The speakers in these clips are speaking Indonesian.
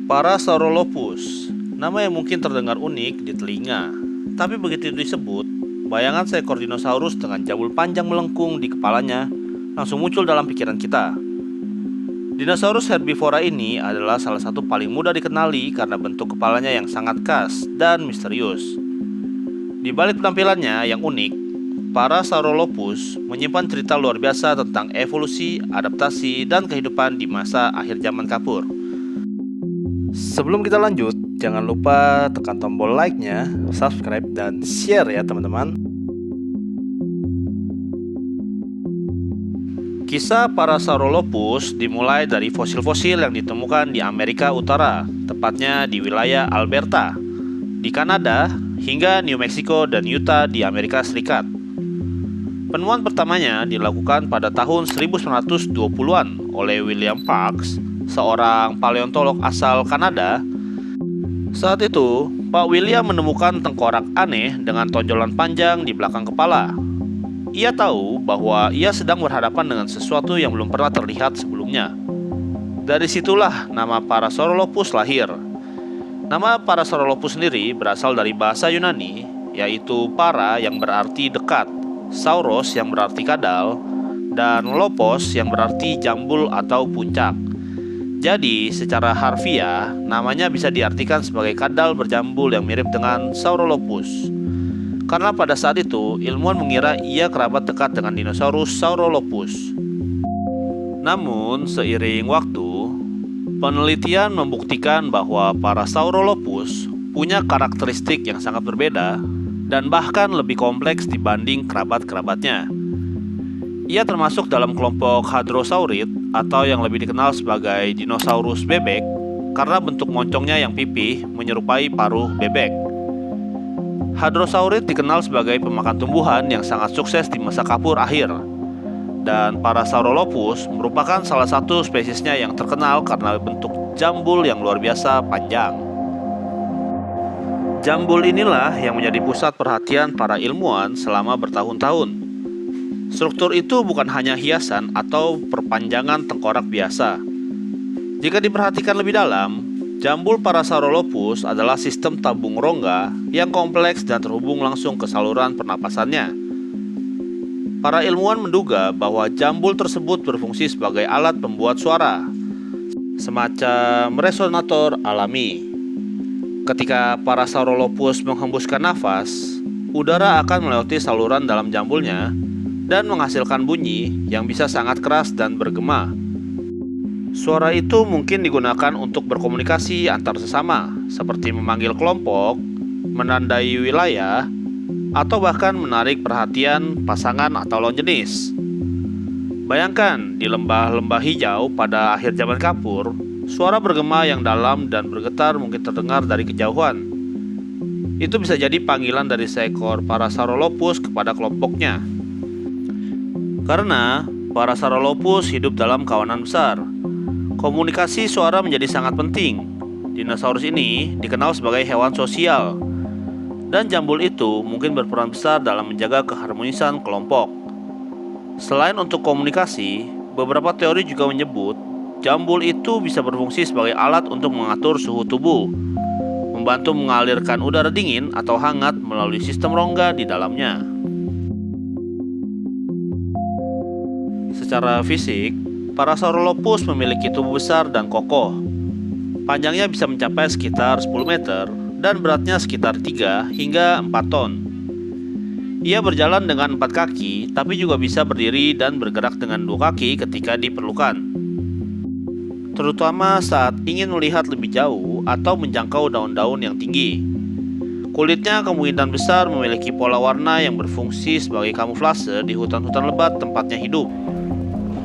Parasaurolophus, nama yang mungkin terdengar unik di telinga, tapi begitu disebut, bayangan seekor dinosaurus dengan jambul panjang melengkung di kepalanya langsung muncul dalam pikiran kita. Dinosaurus herbivora ini adalah salah satu paling mudah dikenali karena bentuk kepalanya yang sangat khas dan misterius. Di balik penampilannya yang unik, Parasaurolophus menyimpan cerita luar biasa tentang evolusi, adaptasi, dan kehidupan di masa akhir zaman kapur. Sebelum kita lanjut, jangan lupa tekan tombol like-nya, subscribe, dan share ya teman-teman. Kisah Parasaurolophus dimulai dari fosil-fosil yang ditemukan di Amerika Utara, tepatnya di wilayah Alberta, di Kanada, hingga New Mexico dan Utah di Amerika Serikat. Penemuan pertamanya dilakukan pada tahun 1920-an oleh William Parks, seorang paleontolog asal Kanada. Saat itu, Pak William menemukan tengkorak aneh dengan tonjolan panjang di belakang kepala. Ia tahu bahwa ia sedang berhadapan dengan sesuatu yang belum pernah terlihat sebelumnya. Dari situlah nama Parasaurolophus lahir. Nama Parasaurolophus sendiri berasal dari bahasa Yunani, yaitu para yang berarti dekat, sauros yang berarti kadal, dan lopos yang berarti jambul atau puncak. Jadi, secara harfiah, namanya bisa diartikan sebagai kadal berjambul yang mirip dengan Saurolophus. Karena pada saat itu, ilmuwan mengira ia kerabat dekat dengan dinosaurus Saurolophus. Namun, seiring waktu, penelitian membuktikan bahwa Parasaurolophus punya karakteristik yang sangat berbeda dan bahkan lebih kompleks dibanding kerabat-kerabatnya. Ia termasuk dalam kelompok Hadrosaurid atau yang lebih dikenal sebagai dinosaurus bebek karena bentuk moncongnya yang pipih menyerupai paruh bebek. Hadrosaurid dikenal sebagai pemakan tumbuhan yang sangat sukses di masa kapur akhir. Dan Parasaurolophus merupakan salah satu spesiesnya yang terkenal karena bentuk jambul yang luar biasa panjang. Jambul inilah yang menjadi pusat perhatian para ilmuwan selama bertahun-tahun. Struktur itu bukan hanya hiasan atau perpanjangan tengkorak biasa. Jika diperhatikan lebih dalam, jambul Parasaurolophus adalah sistem tabung rongga yang kompleks dan terhubung langsung ke saluran pernapasannya. Para ilmuwan menduga bahwa jambul tersebut berfungsi sebagai alat pembuat suara, semacam resonator alami. Ketika Parasaurolophus menghembuskan nafas, udara akan melewati saluran dalam jambulnya dan menghasilkan bunyi yang bisa sangat keras dan bergema. Suara itu mungkin digunakan untuk berkomunikasi antar sesama, seperti memanggil kelompok, menandai wilayah, atau bahkan menarik perhatian pasangan atau lawan jenis. Bayangkan di lembah-lembah hijau pada akhir zaman kapur, suara bergema yang dalam dan bergetar mungkin terdengar dari kejauhan. Itu bisa jadi panggilan dari seekor Parasaurolophus kepada kelompoknya. Karena Parasaurolophus hidup dalam kawanan besar, komunikasi suara menjadi sangat penting. Dinosaurus ini dikenal sebagai hewan sosial, dan jambul itu mungkin berperan besar dalam menjaga keharmonisan kelompok. Selain untuk komunikasi, beberapa teori juga menyebut jambul itu bisa berfungsi sebagai alat untuk mengatur suhu tubuh, membantu mengalirkan udara dingin atau hangat melalui sistem rongga di dalamnya. Secara fisik, Parasaurolophus memiliki tubuh besar dan kokoh. Panjangnya bisa mencapai sekitar 10 meter dan beratnya sekitar 3 hingga 4 ton. Ia berjalan dengan 4 kaki, tapi juga bisa berdiri dan bergerak dengan 2 kaki ketika diperlukan, terutama saat ingin melihat lebih jauh atau menjangkau daun-daun yang tinggi. Kulitnya kemungkinan besar memiliki pola warna yang berfungsi sebagai kamuflase di hutan-hutan lebat tempatnya hidup.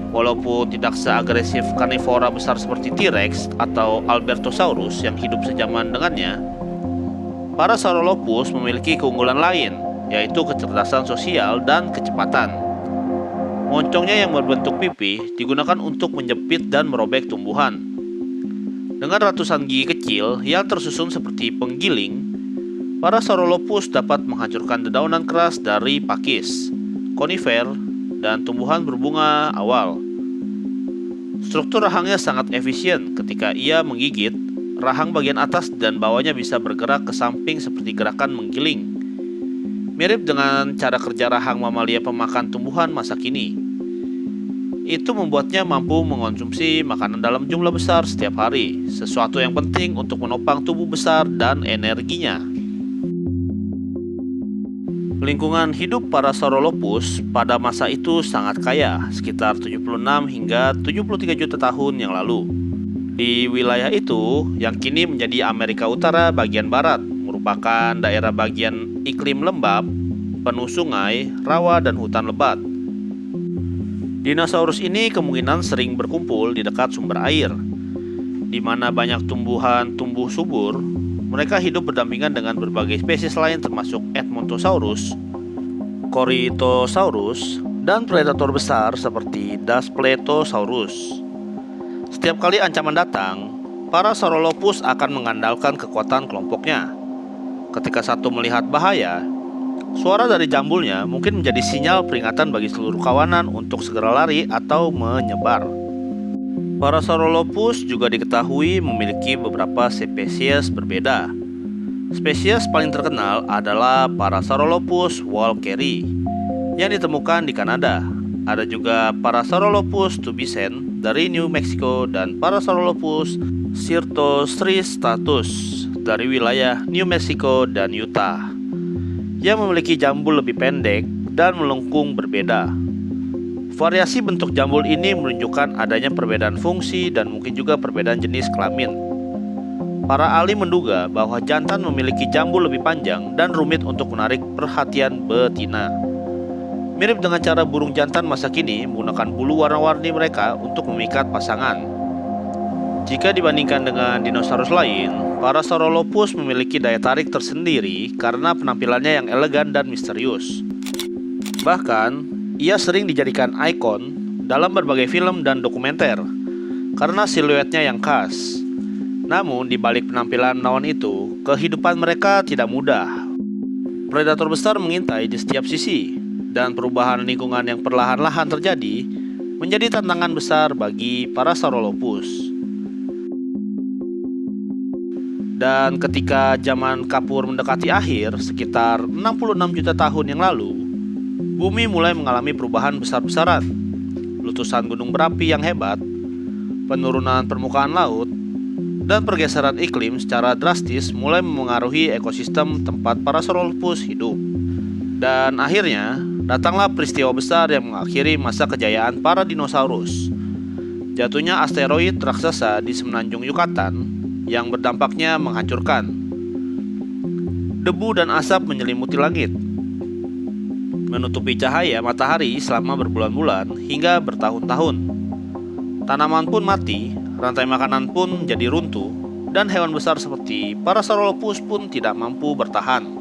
Walaupun tidak seagresif karnivora besar seperti T-Rex atau Albertosaurus yang hidup sejaman dengannya, Parasaurolophus memiliki keunggulan lain, yaitu kecerdasan sosial dan kecepatan. Moncongnya yang berbentuk pipih digunakan untuk menjepit dan merobek tumbuhan. Dengan ratusan gigi kecil yang tersusun seperti penggiling, Parasaurolophus dapat menghancurkan dedaunan keras dari pakis, konifer, dan tumbuhan berbunga awal. Struktur rahangnya sangat efisien ketika ia menggigit, rahang bagian atas dan bawahnya bisa bergerak ke samping seperti gerakan menggiling. Mirip dengan cara kerja rahang mamalia pemakan tumbuhan masa kini. Itu membuatnya mampu mengonsumsi makanan dalam jumlah besar setiap hari, sesuatu yang penting untuk menopang tubuh besar dan energinya. Lingkungan hidup para Saurolophus pada masa itu sangat kaya, sekitar 76 hingga 73 juta tahun yang lalu. Di wilayah itu, yang kini menjadi Amerika Utara bagian barat, merupakan daerah bagian iklim lembab, penuh sungai, rawa, dan hutan lebat. Dinosaurus ini kemungkinan sering berkumpul di dekat sumber air, di mana banyak tumbuhan tumbuh subur. Mereka hidup berdampingan dengan berbagai spesies lain termasuk Edmontosaurus, Corythosaurus, dan predator besar seperti Daspletosaurus. Setiap kali ancaman datang, para Saurolophus akan mengandalkan kekuatan kelompoknya. Ketika satu melihat bahaya, suara dari jambulnya mungkin menjadi sinyal peringatan bagi seluruh kawanan untuk segera lari atau menyebar. Para Saurolophus juga diketahui memiliki beberapa spesies berbeda. Spesies paling terkenal adalah para Saurolophus walkeri yang ditemukan di Kanada. Ada juga para Saurolophus tubescens dari New Mexico dan para Saurolophus ceratostristatus dari wilayah New Mexico dan Utah yang memiliki jambul lebih pendek dan melengkung berbeda. Variasi bentuk jambul ini menunjukkan adanya perbedaan fungsi dan mungkin juga perbedaan jenis kelamin. Para ahli menduga bahwa jantan memiliki jambul lebih panjang dan rumit untuk menarik perhatian betina. Mirip dengan cara burung jantan masa kini menggunakan bulu warna-warni mereka untuk memikat pasangan. Jika dibandingkan dengan dinosaurus lain, para Saurolophus memiliki daya tarik tersendiri karena penampilannya yang elegan dan misterius. Bahkan, ia sering dijadikan ikon dalam berbagai film dan dokumenter karena siluetnya yang khas. Namun, di balik penampilan lawan itu, kehidupan mereka tidak mudah. Predator besar mengintai di setiap sisi, dan perubahan lingkungan yang perlahan-lahan terjadi menjadi tantangan besar bagi para Saurolophus. Dan ketika zaman kapur mendekati akhir, sekitar 66 juta tahun yang lalu, bumi mulai mengalami perubahan besar-besaran. Letusan gunung berapi yang hebat, penurunan permukaan laut, dan pergeseran iklim secara drastis mulai memengaruhi ekosistem tempat para Saurolophus hidup. Dan akhirnya, datanglah peristiwa besar yang mengakhiri masa kejayaan para dinosaurus. Jatuhnya asteroid raksasa di semenanjung Yucatan yang berdampaknya menghancurkan. Debu dan asap menyelimuti langit, menutupi cahaya matahari selama berbulan-bulan hingga bertahun-tahun. Tanaman pun mati, rantai makanan pun jadi runtuh, dan hewan besar seperti para Saurolophus pun tidak mampu bertahan.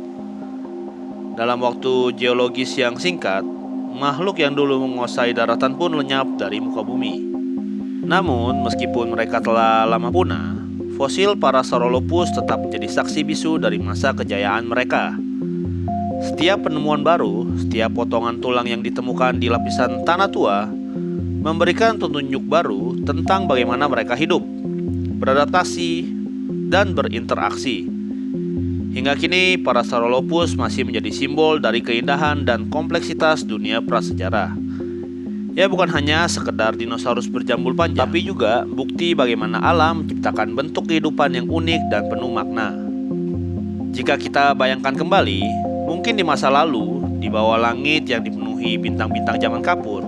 Dalam waktu geologis yang singkat, makhluk yang dulu menguasai daratan pun lenyap dari muka bumi. Namun, meskipun mereka telah lama punah, fosil para Saurolophus tetap menjadi saksi bisu dari masa kejayaan mereka. Setiap penemuan baru, setiap potongan tulang yang ditemukan di lapisan tanah tua memberikan petunjuk baru tentang bagaimana mereka hidup, beradaptasi, dan berinteraksi. Hingga kini, para Saurolophus masih menjadi simbol dari keindahan dan kompleksitas dunia prasejarah. Ya, bukan hanya sekedar dinosaurus berjambul panjang, tapi juga bukti bagaimana alam menciptakan bentuk kehidupan yang unik dan penuh makna. Jika kita bayangkan kembali, mungkin di masa lalu, di bawah langit yang dipenuhi bintang-bintang zaman kapur,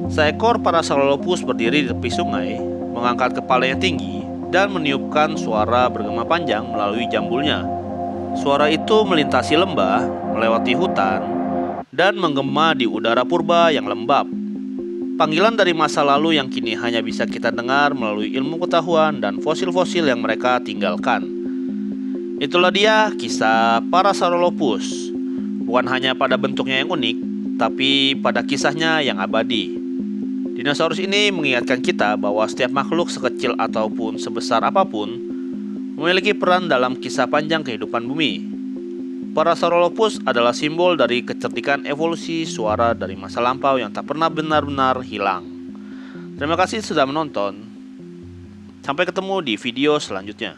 seekor para Saurolophus berdiri di tepi sungai, mengangkat kepalanya tinggi, dan meniupkan suara bergema panjang melalui jambulnya. Suara itu melintasi lembah, melewati hutan, dan menggema di udara purba yang lembab. Panggilan dari masa lalu yang kini hanya bisa kita dengar melalui ilmu pengetahuan dan fosil-fosil yang mereka tinggalkan. Itulah dia kisah para Saurolophus. Bukan hanya pada bentuknya yang unik, tapi pada kisahnya yang abadi. Dinosaurus ini mengingatkan kita bahwa setiap makhluk sekecil ataupun sebesar apapun memiliki peran dalam kisah panjang kehidupan bumi. Para Saurolophus adalah simbol dari kecerdikan evolusi suara dari masa lampau yang tak pernah benar-benar hilang. Terima kasih sudah menonton. Sampai ketemu di video selanjutnya.